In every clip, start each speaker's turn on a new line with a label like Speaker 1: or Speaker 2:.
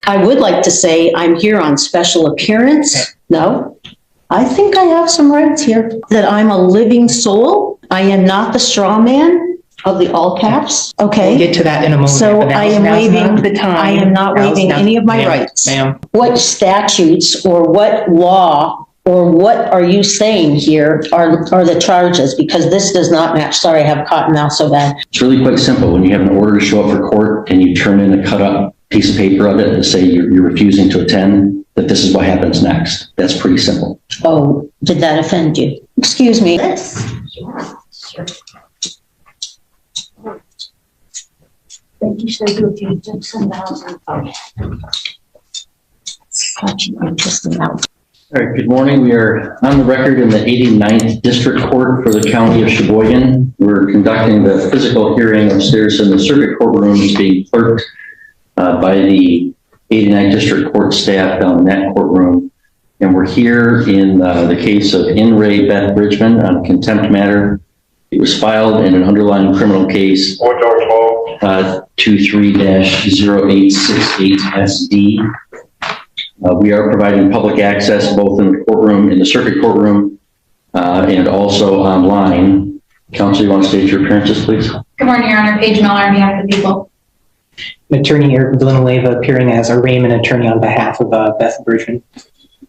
Speaker 1: I would like to say I'm here on special appearance. No, I think I have some rights here. That I'm a living soul. I am not the straw man of the all caps. Okay.
Speaker 2: We'll get to that in a moment.
Speaker 1: So I am waiving
Speaker 2: the time.
Speaker 1: I am not waiving any of my rights.
Speaker 2: Ma'am.
Speaker 1: What statutes or what law or what are you saying here are the charges? Because this does not match. Sorry, I have cotton mouth so bad.
Speaker 3: It's really quite simple. When you have an order to show up for court and you turn in a cut up piece of paper of it to say you're refusing to attend, that this is what happens next. That's pretty simple.
Speaker 1: Oh, did that offend you? Excuse me. Thank you, sir. If you took some such an interesting out.
Speaker 3: All right, good morning. We are on the record in the 89th District Court for the County of Sheboygan. We're conducting the physical hearing upstairs in the circuit courtroom. It's being clerked by the 89th District Court staff down in that courtroom. And we're here in the case of In re Beth Bridgman on a contempt matter. It was filed in an underlying criminal case 23-0868SD. We are providing public access both in the courtroom, in the circuit courtroom, and also online. Counsel, you want to state your appearances, please?
Speaker 4: Good morning, Your Honor. Paige Miller on behalf of the people.
Speaker 2: Attorney Villanueva appearing as a arraignment attorney on behalf of Beth Bridgman.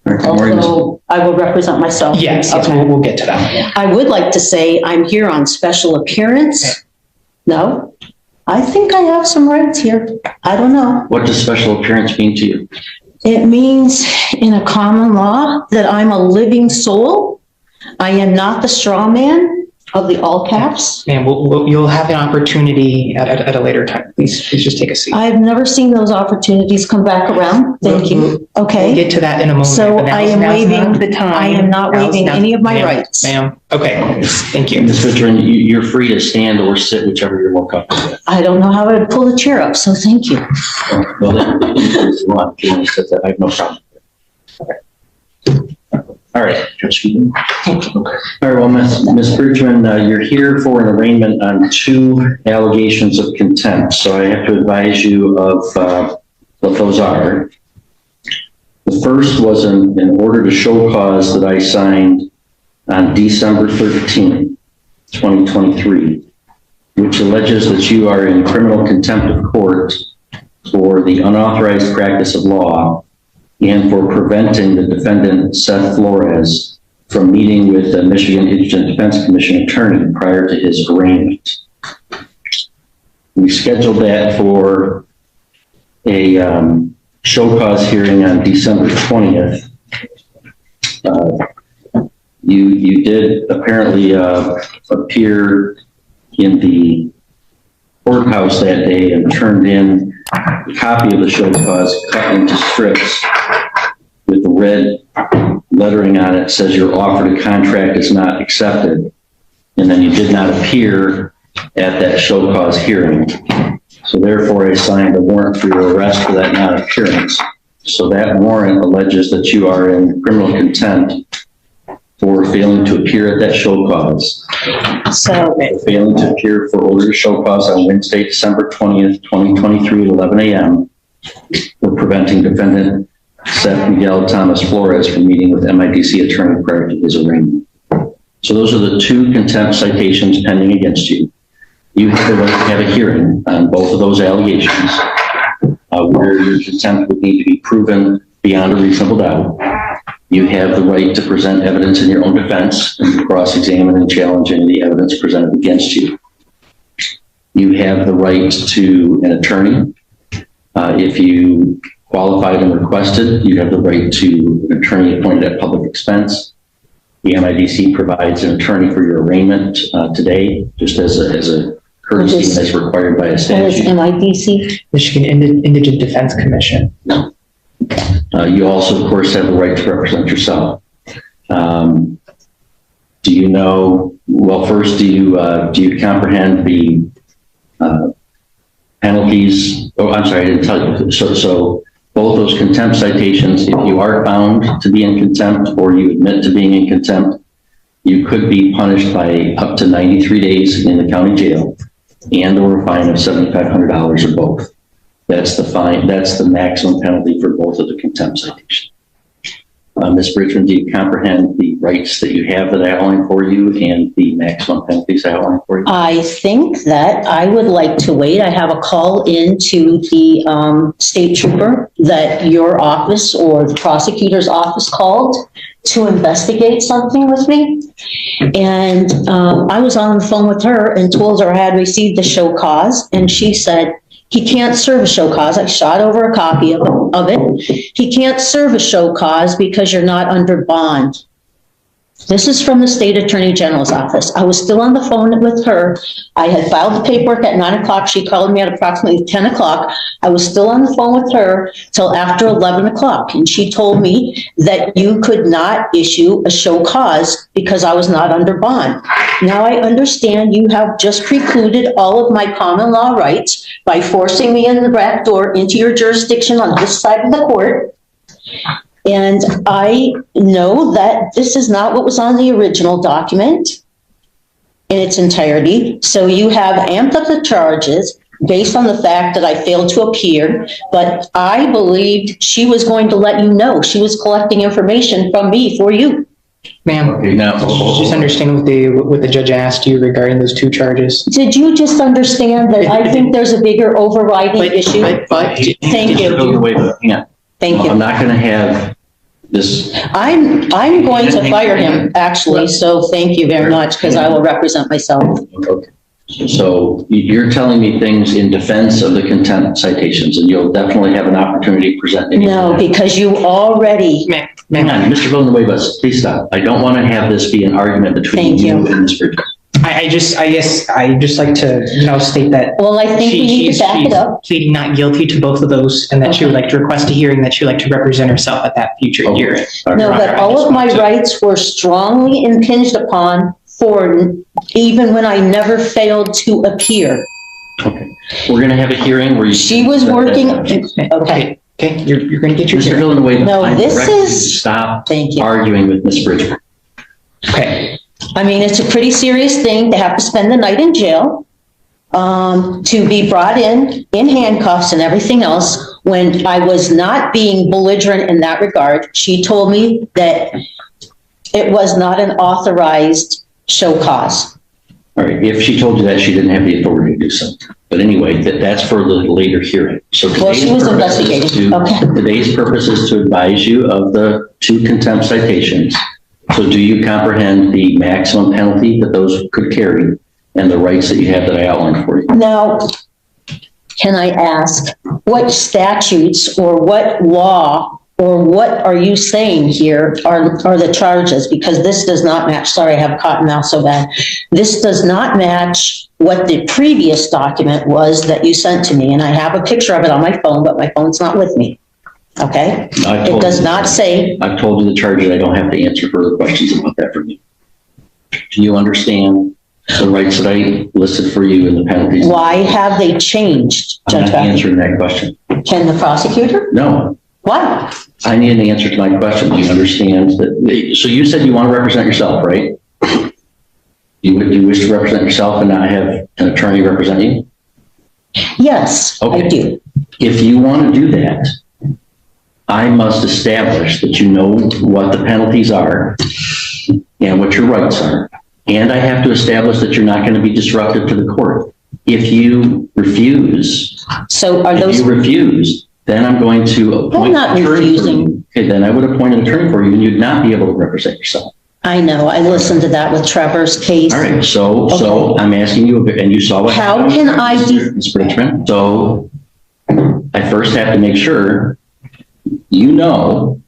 Speaker 1: Although I will represent myself.
Speaker 2: Yes,
Speaker 1: okay.
Speaker 2: We'll get to that.
Speaker 1: I would like to say I'm here on special appearance. No, I think I have some rights here. I don't know.
Speaker 3: What does special appearance mean to you?
Speaker 1: It means in a common law that I'm a living soul. I am not the straw man of the all caps.
Speaker 2: Ma'am, you'll have an opportunity at a later time. Please just take a seat.
Speaker 1: I've never seen those opportunities come back around. Thank you. Okay.
Speaker 2: We'll get to that in a moment.
Speaker 1: So I am waiving
Speaker 2: the time.
Speaker 1: I am not waiving any of my rights.
Speaker 2: Ma'am. Okay. Thank you.
Speaker 3: Ms. Bridgman, you're free to stand or sit, whichever you're more comfortable with.
Speaker 1: I don't know how I would pull the chair up, so thank you.
Speaker 3: Well, if you want to sit there, I have no problem. Okay. All right. All right. Well, Ms. Bridgman, you're here for an arraignment on 2 allegations of contempt. So I have to advise you of what those are. The first was an order to show cause that I signed on December 13th, 2023, which alleges that you are in criminal contempt of court for the unauthorized practice of law and for preventing the defendant, Seth Flores, from meeting with the Michigan Indigent Defense Commission attorney prior to his arraignment. We scheduled that for a show cause hearing on December 20th. You did apparently appear in the courthouse that day and turned in a copy of the show cause cut into strips with the red lettering on it says your offer to contract is not accepted. And then you did not appear at that show cause hearing. So therefore I signed a warrant for your arrest for that non-appearance. So that warrant alleges that you are in criminal contempt for failing to appear at that show cause.
Speaker 1: So
Speaker 3: failing to appear for order to show cause on Wednesday, December 20th, 2023 at 11 a.m. for preventing defendant Seth Miguel Thomas Flores from meeting with MIDC attorney prior to his arraignment. So those are the 2 contempt citations pending against you. You have the right to have a hearing on both of those allegations where your contempt would need to be proven beyond a reasonable doubt. You have the right to present evidence in your own defense and to cross-examine and challenge any of the evidence presented against you. You have the right to an attorney. If you qualified and requested, you have the right to an attorney appointed at public expense. The MIDC provides an attorney for your arraignment today, just as a courtesy as required by a statute.
Speaker 1: What is MIDC?
Speaker 2: Michigan Indigent Defense Commission.
Speaker 3: No. You also, of course, have the right to represent yourself. Do you know, well, first, do you comprehend the penalties? Oh, I'm sorry, I didn't tell you. So both those contempt citations, if you are found to be in contempt or you admit to being in contempt, you could be punished by up to 93 days in the county jail and or a fine of $7,500 or both. That's the fine, that's the maximum penalty for both of the contempt citations. Ms. Bridgman, do you comprehend the rights that you have that I outlined for you and the maximum penalties I outlined for you?
Speaker 1: I think that I would like to wait. I have a call into the state trooper that your office or the prosecutor's office called to investigate something with me. And I was on the phone with her and told her I had received the show cause, and she said, he can't serve a show cause. I shot over a copy of it. He can't serve a show cause because you're not under bond. This is from the State Attorney General's office. I was still on the phone with her. I had filed the paperwork at 9 o'clock. She called me at approximately 10 o'clock. I was still on the phone with her till after 11 o'clock. And she told me that you could not issue a show cause because I was not under bond. Now I understand you have just precluded all of my common law rights by forcing me in the back door into your jurisdiction on this side of the court. And I know that this is not what was on the original document in its entirety. So you have amped up the charges based on the fact that I failed to appear, but I believed she was going to let you know. She was collecting information from me for you.
Speaker 2: Ma'am,
Speaker 3: Okay, now,
Speaker 2: just understand what the judge asked you regarding those two charges.
Speaker 1: Did you just understand that I think there's a bigger overriding issue? Thank you.
Speaker 3: Wait, hang on.
Speaker 1: Thank you.
Speaker 3: I'm not going to have this.
Speaker 1: I'm going to fire him, actually, so thank you very much, because I will represent myself.
Speaker 3: Okay. So you're telling me things in defense of the contempt citations, and you'll definitely have an opportunity to present any.
Speaker 1: No, because you already.
Speaker 3: Hang on, Mr. Villanueva, please stop. I don't want to have this be an argument between you and Ms. Bridges.
Speaker 2: I just like to, state that.
Speaker 1: Well, I think we need to back it up.
Speaker 2: Pleading not guilty to both of those, and that she would like to request a hearing, that she would like to represent herself at that future hearing.
Speaker 1: No, but all of my rights were strongly impinged upon for even when I never failed to appear.
Speaker 3: Okay. We're going to have a hearing where you.
Speaker 1: She was working. Okay.
Speaker 2: Okay, you're going to get your
Speaker 3: Mr.
Speaker 2: hearing.
Speaker 3: Villanueva,
Speaker 1: No,
Speaker 3: I
Speaker 1: this
Speaker 3: direct you to
Speaker 1: is.
Speaker 3: stop
Speaker 1: Thank you.
Speaker 3: arguing with Ms. Bridges.
Speaker 2: Okay.
Speaker 1: I mean, it's a pretty serious thing to have to spend the night in jail, to be brought in handcuffs and everything else. When I was not being belligerent in that regard, she told me that it was not an authorized show cause.
Speaker 3: All right, if she told you that, she didn't have the authority to do so. But anyway, that's for the later hearing. So
Speaker 1: Well, she was investigating. Okay.
Speaker 3: Today's purpose is to advise you of the two contempt citations. So do you comprehend the maximum penalty that those could carry and the rights that you have that I outlined for you?
Speaker 1: Now, can I ask, what statutes or what law or what are you saying here are the charges? Because this does not match. Sorry, I have cotton mouth so bad. This does not match what the previous document was that you sent to me. And I have a picture of it on my phone, but my phone's not with me. Okay? It does not say.
Speaker 3: I've told you the charges. I don't have to answer further questions about that from you. Do you understand the rights that I listed for you and the penalties?
Speaker 1: Why have they changed,
Speaker 3: I'm
Speaker 1: Judge
Speaker 3: not
Speaker 1: Beck?
Speaker 3: answering that question.
Speaker 1: Can the prosecutor?
Speaker 3: No.
Speaker 1: Why?
Speaker 3: I need an answer to my question. Do you understand that? So you said you want to represent yourself, right? You wish to represent yourself and not have an attorney represent you?
Speaker 1: Yes,
Speaker 3: Okay.
Speaker 1: I do.
Speaker 3: If you want to do that, I must establish that you know what the penalties are and what your rights are. And I have to establish that you're not going to be disruptive to the court. If you refuse,
Speaker 1: So are those?
Speaker 3: then I'm going to appoint
Speaker 1: I'm not
Speaker 3: an attorney for
Speaker 1: refusing.
Speaker 3: you. Okay, then I would appoint an attorney for you and you'd not be able to represent yourself.
Speaker 1: I know, I listened to that with Trevor's case.
Speaker 3: All right, so I'm asking you, and you saw what
Speaker 1: How
Speaker 3: happened,
Speaker 1: can I
Speaker 3: Ms. Bridgman. So I first have to make sure you know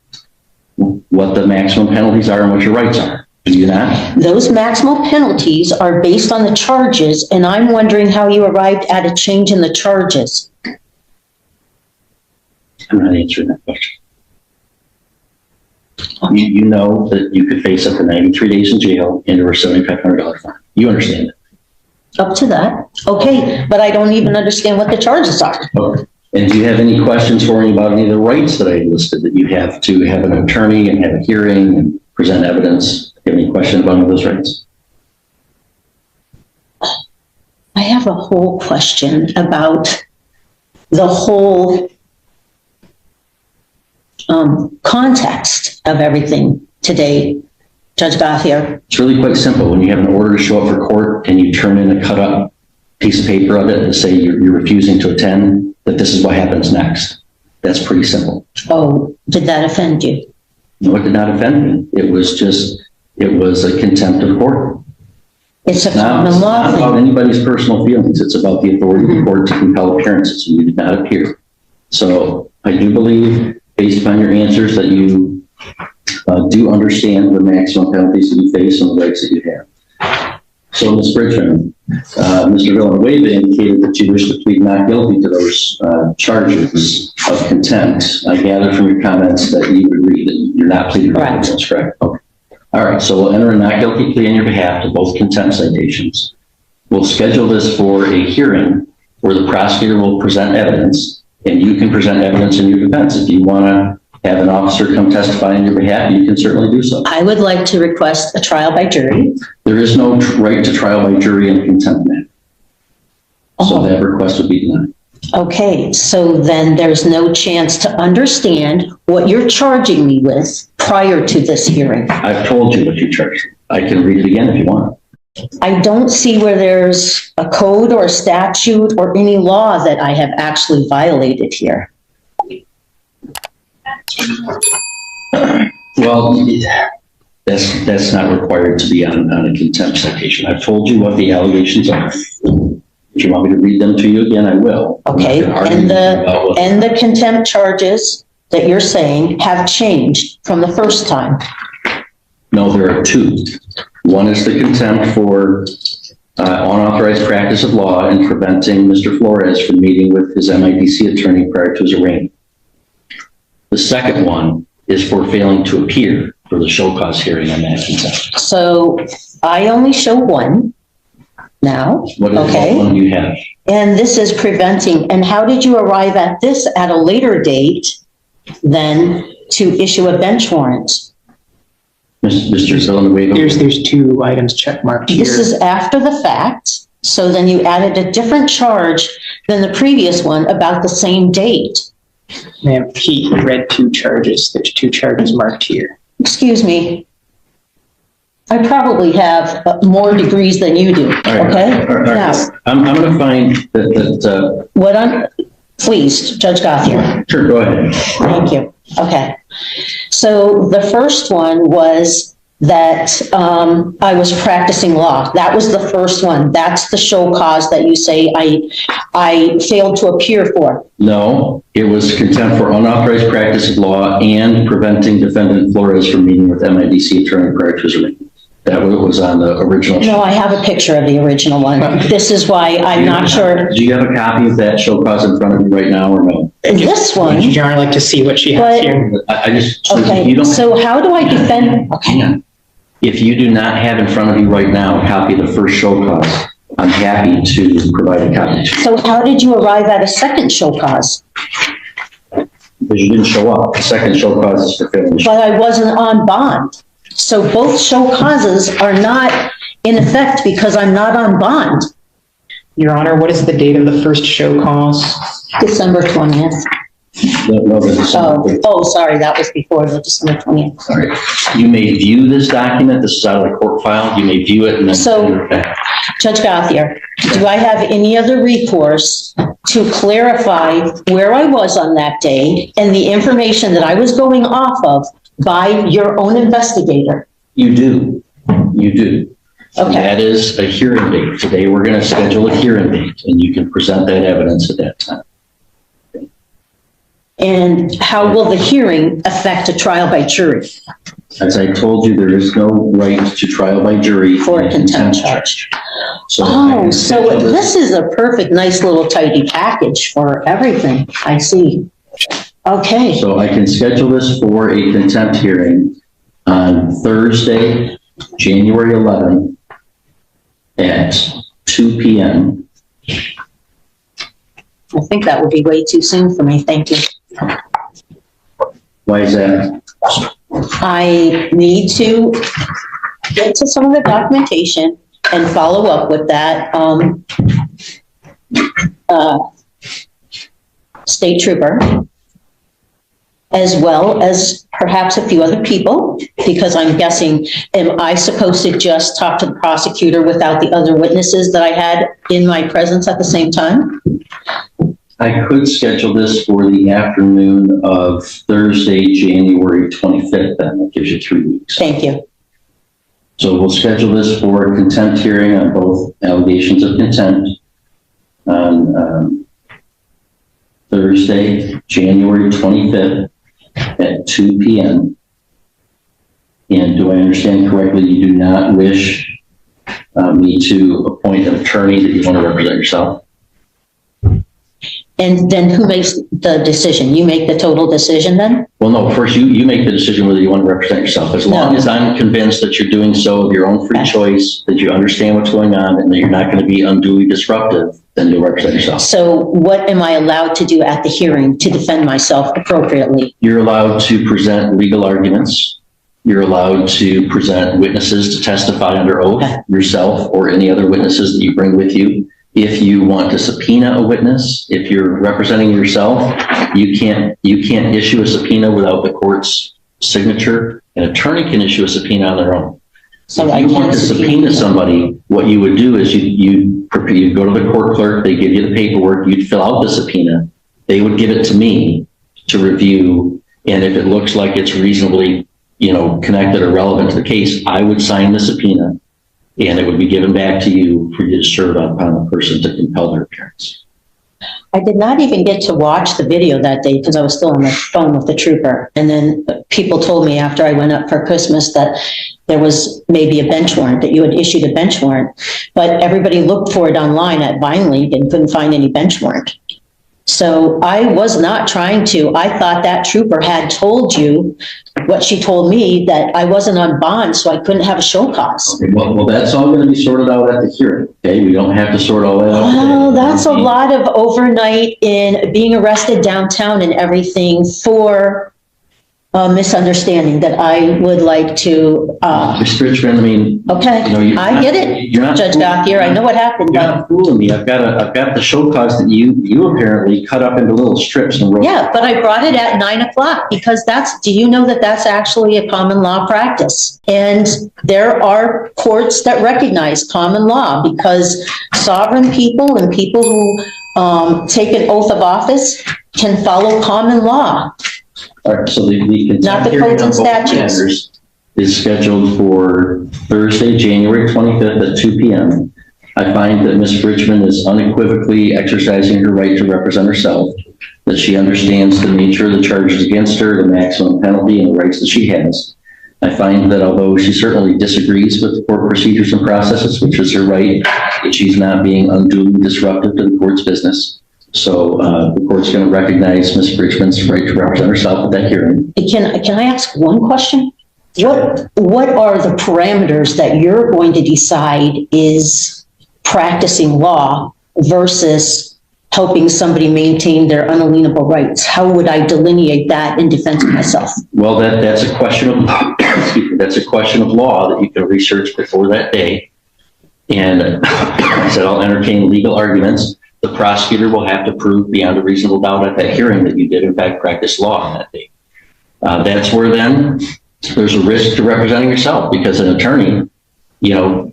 Speaker 3: what the maximum penalties are and what your rights are. Do you not?
Speaker 1: Those maximal penalties are based on the charges, and I'm wondering how you arrived at a change in the charges.
Speaker 3: I'm not answering that question. You know that you could face up to 93 days in jail and or a $7,500 fine. You understand that?
Speaker 1: Up to that. Okay, but I don't even understand what the charges are.
Speaker 3: Okay. And do you have any questions for me about any of the rights that I listed, that you have to have an attorney and have a hearing and present evidence? Do you have any questions about any of those rights?
Speaker 1: I have a whole question about the whole context of everything today, Judge Gothier.
Speaker 3: It's really quite simple. When you have an order to show up for court and you turn in a cut up piece of paper of it to say you're refusing to attend, that this is what happens next. That's pretty simple.
Speaker 1: Oh, did that offend you?
Speaker 3: No, it did not offend me. It was a contempt of court.
Speaker 1: It's a
Speaker 3: It's
Speaker 1: common law
Speaker 3: not about
Speaker 1: thing.
Speaker 3: anybody's personal feelings. It's about the authority of the court to compel appearances, and you did not appear. So I do believe, based upon your answers, that you do understand the maximum penalties that you face and the rights that you have. So, Ms. Bridgman, Mr. Villanueva indicated that you wish to plead not guilty to those charges of contempt. I gather from your comments that you agree that you're not pleading guilty. That's correct. Okay. All right, so we'll enter a not guilty plea on your behalf to both contempt citations. We'll schedule this for a hearing where the prosecutor will present evidence, and you can present evidence in your defense. If you want to have an officer come testify on your behalf, you can certainly do so.
Speaker 1: I would like to request a trial by jury.
Speaker 3: There is no right to trial by jury in a contempt matter. So
Speaker 1: Oh.
Speaker 3: that request would be denied.
Speaker 1: Okay, so then there's no chance to understand what you're charging me with prior to this hearing.
Speaker 3: I've told you what you charged. I can read it again if you want.
Speaker 1: I don't see where there's a code or a statute or any law that I have actually violated here.
Speaker 3: Well, that's not required to be on a contempt citation. I've told you what the allegations are. If you want me to read them to you again, I will.
Speaker 1: Okay, and the contempt charges that you're saying have changed from the first time.
Speaker 3: No, there are two. One is the contempt for unauthorized practice of law and preventing Mr. Flores from meeting with his MIDC attorney prior to his arraignment. The second one is for failing to appear for the show cause hearing on that contempt.
Speaker 1: So I only show one now.
Speaker 3: What
Speaker 1: Okay.
Speaker 3: one do you have?
Speaker 1: And this is preventing, and how did you arrive at this at a later date than to issue a bench warrant?
Speaker 3: Mr. Villanueva?
Speaker 2: There's two items checkmarked here.
Speaker 1: This is after the fact, so then you added a different charge than the previous one about the same date.
Speaker 2: Ma'am, he read two charges. There's two charges marked here.
Speaker 1: Excuse me. I probably have more degrees than you do,
Speaker 3: All right.
Speaker 1: okay?
Speaker 3: All right.
Speaker 1: Now,
Speaker 3: I'm going to find that
Speaker 1: what I'm, please, Judge Gothier.
Speaker 3: sure, go ahead.
Speaker 1: Thank you. Okay. So the first one was that I was practicing law. That was the first one. That's the show cause that you say I failed to appear for.
Speaker 3: No, it was contempt for unauthorized practice of law and preventing defendant Flores from meeting with MIDC attorney prior to his arraignment. That was on the original.
Speaker 1: No, I have a picture of the original one. This is why I'm not sure.
Speaker 3: Do you have a copy of that show cause in front of you right now or no?
Speaker 1: This one,
Speaker 2: Would you like to see what she has
Speaker 1: But-
Speaker 2: here?
Speaker 3: I just, you
Speaker 1: okay,
Speaker 3: don't.
Speaker 1: so how do I defend?
Speaker 3: Hang on. If you do not have in front of you right now a copy of the first show cause, I'm happy to provide a copy to you.
Speaker 1: So how did you arrive at a second show cause?
Speaker 3: Because you didn't show up. The second show cause is for failing to show.
Speaker 1: But I wasn't on bond. So both show causes are not in effect because I'm not on bond.
Speaker 2: Your Honor, what is the date of the first show cause?
Speaker 1: December 20th.
Speaker 3: No,
Speaker 1: Sorry, that was before the December 20th.
Speaker 3: Sorry. You may view this document. This is out of the court file. You may view it and then.
Speaker 1: So-
Speaker 3: send it back.
Speaker 1: Judge Gothier, do I have any other recourse to clarify where I was on that day and the information that I was going off of by your own investigator?
Speaker 3: You do. You do.
Speaker 1: Okay.
Speaker 3: That is a hearing date. Today, we're going to schedule a hearing date, and you can present that evidence at that time.
Speaker 1: And how will the hearing affect a trial by jury
Speaker 3: As I told you, there is no right to trial by jury
Speaker 1: for a contempt charge?
Speaker 3: So I
Speaker 1: Oh,
Speaker 3: can
Speaker 1: so
Speaker 3: schedule
Speaker 1: this is a perfect, nice little tidy package for everything. I see. Okay,
Speaker 3: So I can schedule this for a contempt hearing on Thursday, January 11th at 2 p.m.
Speaker 1: I think that would be way too soon for me. Thank you.
Speaker 3: Why is that?
Speaker 1: I need to get to some of the documentation and follow up with that. state trooper, as well as perhaps a few other people, because I'm guessing, am I supposed to just talk to the prosecutor without the other witnesses that I had in my presence at the same time?
Speaker 3: I could schedule this for the afternoon of Thursday, January 25th, then. That gives you 3 weeks.
Speaker 1: Thank you.
Speaker 3: So we'll schedule this for a contempt hearing on both allegations of contempt on Thursday, January 25th at 2 p.m. And do I understand correctly, you do not wish me to appoint an attorney that you want to represent yourself?
Speaker 1: And then who makes the decision? You make the total decision then?
Speaker 3: Well, no, first you make the decision whether you want to represent yourself. As long as I'm convinced that you're doing so of your own free choice, that you understand what's going on, and that you're not going to be unduly disruptive, then you'll represent yourself.
Speaker 1: So what am I allowed to do at the hearing to defend myself appropriately?
Speaker 3: You're allowed to present legal arguments. You're allowed to present witnesses to testify under oath, yourself or any other witnesses that you bring with you. If you want to subpoena a witness, if you're representing yourself, you can't issue a subpoena without the court's signature. An attorney can issue a subpoena on their own. So if you want to subpoena somebody, what you would do is you go to the court clerk, they give you the paperwork, you'd fill out the subpoena, they would give it to me to review, and if it looks like it's reasonably, connected or relevant to the case, I would sign the subpoena, and it would be given back to you for you to serve upon the person to compel their appearance.
Speaker 1: I did not even get to watch the video that day because I was still on the phone with the trooper. And then people told me after I went up for Christmas that there was maybe a bench warrant, that you had issued a bench warrant. But everybody looked for it online at Vine League and couldn't find any bench warrant. So I was not trying to. I thought that trooper had told you what she told me, that I wasn't on bond, so I couldn't have a show cause.
Speaker 3: Okay, well, that's all going to be sorted out at the hearing. Okay, we don't have to sort all that out.
Speaker 1: Well, that's a lot of overnight in being arrested downtown and everything for a misunderstanding that I would like to.
Speaker 3: Mr. Richmond, I mean,
Speaker 1: okay, I get it, Judge Gothier. I know what happened.
Speaker 3: You're not fooling me. I've got the show cause that you apparently cut up into little strips and wrote.
Speaker 1: Yeah, but I brought it at 9 o'clock because do you know that that's actually a common law practice? And there are courts that recognize common law because sovereign people and people who take an oath of office can follow common law.
Speaker 3: All right, so the
Speaker 1: not the codes and statutes
Speaker 3: is scheduled for Thursday, January 25th at 2 p.m. I find that Ms. Richmond is unequivocally exercising her right to represent herself, that she understands the nature of the charges against her, the maximum penalty, and the rights that she has. I find that although she certainly disagrees with court procedures and processes, which is her right, that she's not being unduly disruptive to the court's business. So the court's going to recognize Ms. Richmond's right to represent herself at that hearing.
Speaker 1: Can I ask one question? What are the parameters that you're going to decide is practicing law versus helping somebody maintain their unalienable rights? How would I delineate that in defense of myself?
Speaker 3: Well, that's a question of that's a question of law that you can research before that day. And I said I'll entertain legal arguments. The prosecutor will have to prove beyond a reasonable doubt at that hearing that you did in fact practice law on that day. That's where then there's a risk to representing yourself, because an attorney,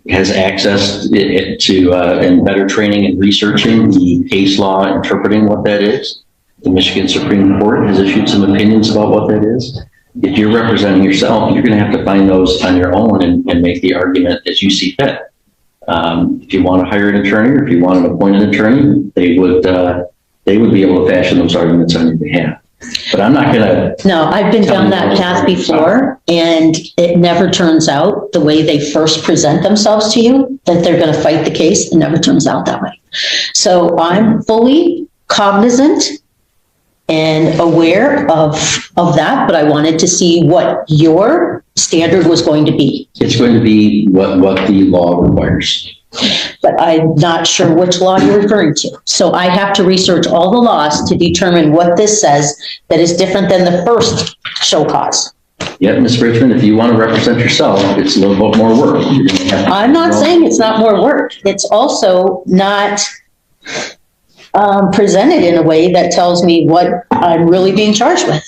Speaker 3: has access to and better training and researching the case law, interpreting what that is. The Michigan Supreme Court has issued some opinions about what that is. If you're representing yourself, you're going to have to find those on your own and make the argument as you see fit. If you want to hire an attorney, or if you want to appoint an attorney, they would be able to fashion those arguments on your behalf. But I'm not going to. No,
Speaker 1: I've been down that path before, and it never turns out the way they first present themselves to you, that they're going to fight the case. It never turns out that way. So I'm fully cognizant and aware of that, but I wanted to see what your standard was going to be.
Speaker 3: It's going to be what the law requires.
Speaker 1: But I'm not sure which law you're referring to. So I have to research all the laws to determine what this says that is different than the first show cause.
Speaker 3: Yeah, Ms. Richmond, if you want to represent yourself, it's a little bit more work.
Speaker 1: I'm not saying it's not more work. It's also not presented in a way that tells me what I'm really being charged with.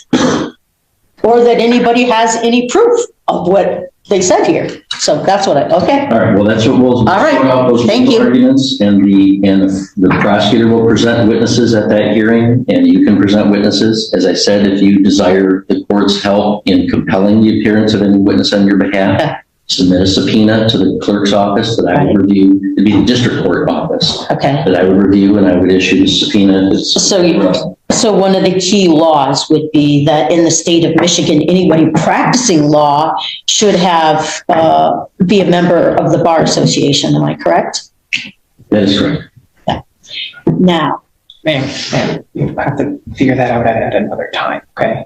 Speaker 1: Or that anybody has any proof of what they said here. So that's what okay.
Speaker 3: All right, well, that's what we'll.
Speaker 1: All right,
Speaker 3: sort out those
Speaker 1: thank you.
Speaker 3: Arguments, and the prosecutor will present witnesses at that hearing, and you can present witnesses. As I said, if you desire the court's help in compelling the appearance of any witness on your behalf,
Speaker 1: Okay.
Speaker 3: submit a subpoena to the clerk's office that I would review. It'd be the district court office.
Speaker 1: Okay.
Speaker 3: That I would review, and I would issue the subpoena.
Speaker 1: So one of the key laws would be that in the state of Michigan, anybody practicing law should have, be a member of the Bar Association. Am I correct?
Speaker 3: That is correct.
Speaker 1: Yeah. Now.
Speaker 2: Ma'am, you have to figure that out at another time, okay?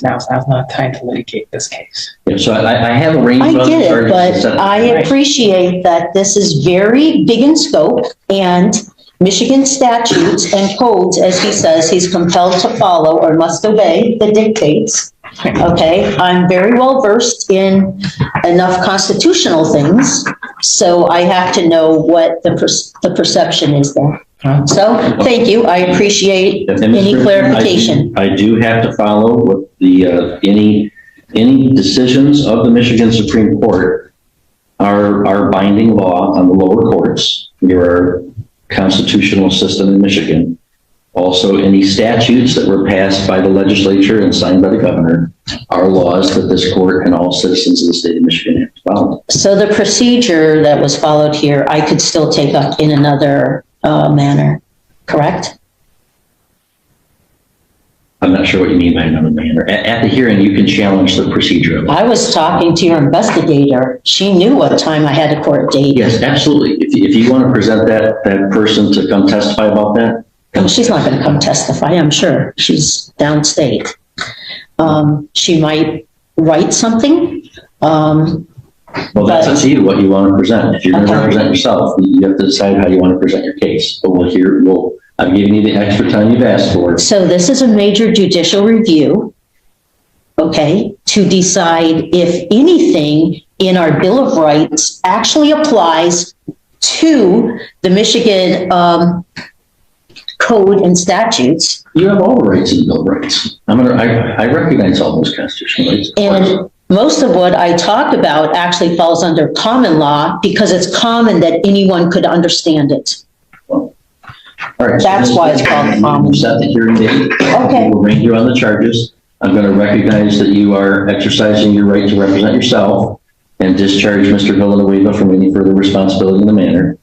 Speaker 2: Now's not time to litigate this case.
Speaker 3: Yeah, so I have a range
Speaker 1: I
Speaker 3: of
Speaker 1: get it,
Speaker 3: charges
Speaker 1: but
Speaker 3: to
Speaker 1: I appreciate that this is very big in scope, and Michigan statutes and codes, as he says, he's compelled to follow or must obey the dictates. Okay, I'm very well versed in enough constitutional things, so I have to know what the perception is there. So, thank you. I appreciate any clarification.
Speaker 3: I do have to follow what the any decisions of the Michigan Supreme Court are binding law on the lower courts. There are constitutional system in Michigan. Also, any statutes that were passed by the legislature and signed by the governor are laws that this court and all citizens of the state of Michigan have to follow.
Speaker 1: So the procedure that was followed here, I could still take up in another manner, correct?
Speaker 3: I'm not sure what you mean by another manner. At the hearing, you can challenge the procedure of it.
Speaker 1: I was talking to your investigator. She knew what time I had a court date.
Speaker 3: Yes, absolutely. If you want to present that person to come testify about that.
Speaker 1: Oh, she's not going to come testify, I'm sure. She's downstate. She might write something.
Speaker 3: Well, that's up to you, what you want to present. If you're going to represent yourself, you have to decide how you want to present your case. But I'm giving you the extra time you've asked for.
Speaker 1: So this is a major judicial review, okay, to decide if anything in our Bill of Rights actually applies to the Michigan code and statutes.
Speaker 3: You have all the rights in the Bill of Rights. I recognize all those constitutional rights.
Speaker 1: And most of what I talked about actually falls under common law because it's common that anyone could understand it.
Speaker 3: All right.
Speaker 1: That's why it's called common.
Speaker 3: Set the hearing date.
Speaker 1: Okay.
Speaker 3: We'll rank you on the charges. I'm going to recognize that you are exercising your right to represent yourself and discharge Mr. Villanueva from any further responsibility in the matter.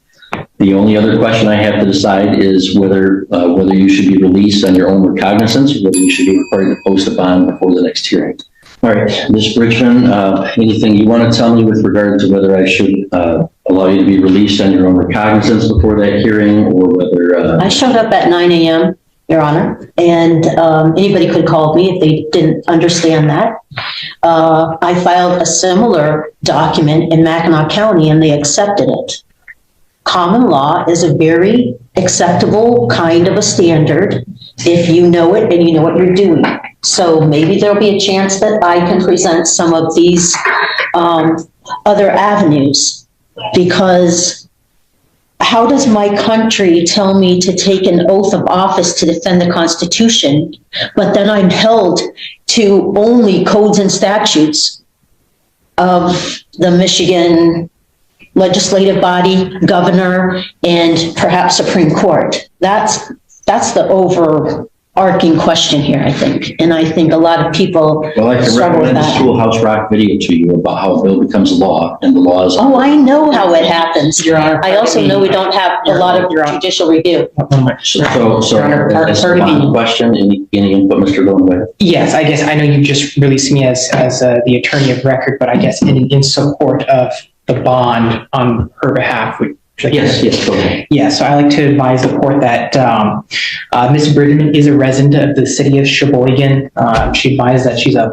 Speaker 3: The only other question I have to decide is whether you should be released on your own recognizance or whether you should be required to post a bond before the next hearing. All right, Ms. Bridgman, anything you want to tell me with regard to whether I should allow you to be released on your own recognizance before that hearing, or whether...
Speaker 1: I showed up at 9 a.m., Your Honor, and anybody could have called me if they didn't understand that. I filed a similar document in Mackinac County, and they accepted it. Common law is a very acceptable kind of a standard if you know it and you know what you're doing. So maybe there'll be a chance that I can present some of these other avenues, because how does my country tell me to take an oath of office to defend the Constitution, but then I'm held to only codes and statutes of the Michigan legislative body, governor, and perhaps Supreme Court? That's the overarching question here, I think. And I think a lot of people struggle with
Speaker 3: recommend the
Speaker 1: that.
Speaker 3: Schoolhouse Rock video to you about how a bill becomes law and the laws.
Speaker 1: Oh, I know how it happens.
Speaker 2: Your Honor,
Speaker 1: I also know we don't have a lot of judicial review.
Speaker 3: So
Speaker 2: Your Honor,
Speaker 3: that's
Speaker 2: part of
Speaker 3: the
Speaker 2: the-
Speaker 3: question. Any input, Mr. Villanueva?
Speaker 2: Yes, I guess I know you just released me as the attorney of record, but I guess in support of the bond on her behalf,
Speaker 3: Yes, go ahead.
Speaker 2: Yeah, so I like to advise the court that Ms. Bridgman is a resident of the city of Sheboygan. She advised that she's a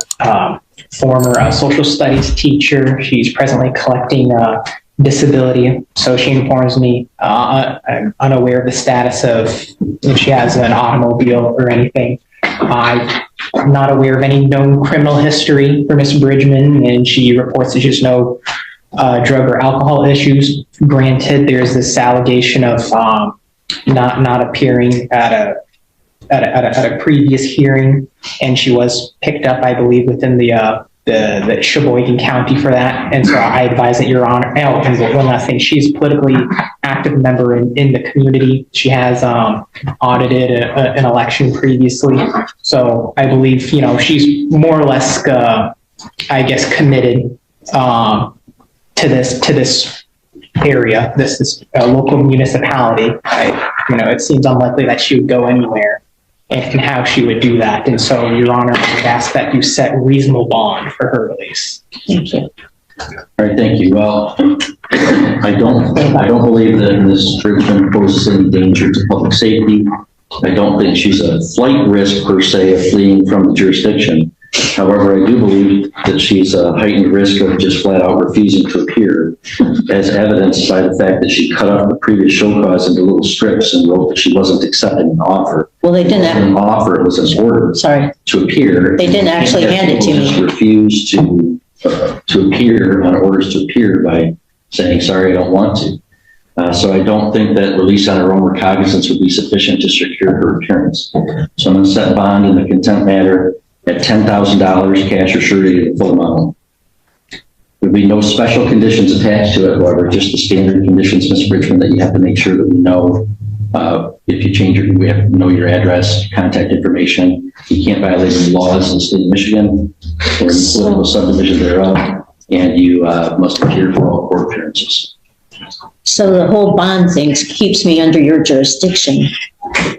Speaker 2: former social studies teacher. She's presently collecting disability, so she informs me. I'm unaware of the status of if she has an automobile or anything. I'm not aware of any known criminal history for Ms. Bridgman, and she reports that there's no drug or alcohol issues. Granted, there's this allegation of not appearing at a previous hearing, and she was picked up, I believe, within the Sheboygan County for that. And so I advise that Your Honor. Oh, and one last thing, she's a politically active member in the community. She has audited an election previously, so I believe she's more or less, I guess, committed to this area, this local municipality. It seems unlikely that she would go anywhere, and how she would do that. And so, Your Honor, I would ask that you set reasonable bond for her release.
Speaker 1: Thank you.
Speaker 3: All right, thank you. Well, I don't believe that Ms. Bridgman poses any danger to public safety. I don't think she's a flight risk per se of fleeing from the jurisdiction. However, I do believe that she's a heightened risk of just flat out refusing to appear, as evidenced by the fact that she cut up the previous show cause into little strips and wrote that she wasn't accepting an offer.
Speaker 1: Well, they didn't.
Speaker 3: An offer, it was an order.
Speaker 1: Sorry.
Speaker 3: To appear.
Speaker 1: They didn't actually hand it to me.
Speaker 3: Just refused to appear on orders to appear by saying, sorry, I don't want to. So I don't think that release on her own recognizance would be sufficient to secure her appearance. So I'm going to set bond in the contempt matter at $10,000 cash or surety to the full amount. There would be no special conditions attached to it, however, just the standard conditions, Ms. Bridgman, that you have to make sure that we know if you change we have to know your address, contact information. You can't violate any laws in the state of Michigan or any political subdivision thereof, and you must appear for all court appearances.
Speaker 1: So the whole bond thing keeps me under your jurisdiction,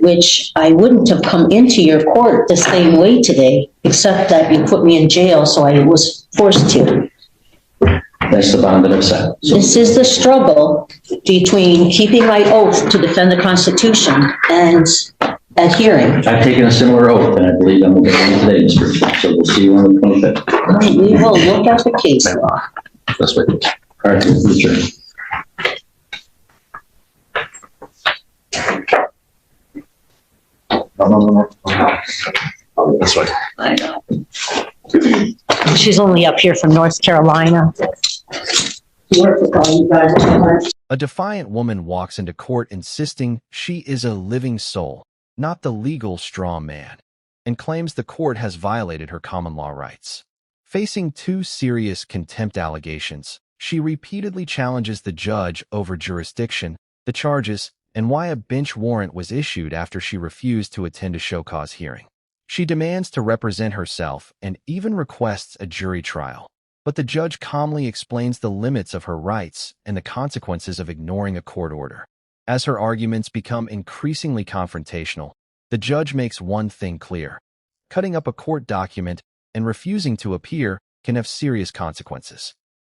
Speaker 1: which I wouldn't have come into your court the same way today, except that you put me in jail, so I was forced to.
Speaker 3: That's the bond that I've set. So
Speaker 1: This is the struggle between keeping my oath to defend the Constitution and adhering.
Speaker 3: I've taken a similar oath, and I believe I'm going to get one today, Ms. Bridgman. So we'll see you on the 25th.
Speaker 1: We will look at the case law.
Speaker 3: That's right. All right, adjourn.
Speaker 5: That's right.
Speaker 1: I know. She's only up here from North Carolina.
Speaker 6: A defiant woman walks into court insisting she is a living soul, not the legal straw man, and claims the court has violated her common law rights. Facing 2 serious contempt allegations, she repeatedly challenges the judge over jurisdiction, the charges, and why a bench warrant was issued after she refused to attend a show cause hearing. She demands to represent herself and even requests a jury trial, but the judge calmly explains the limits of her rights and the consequences of ignoring a court order. As her arguments become increasingly confrontational, the judge makes one thing clear: cutting up a court document and refusing to appear can have serious consequences.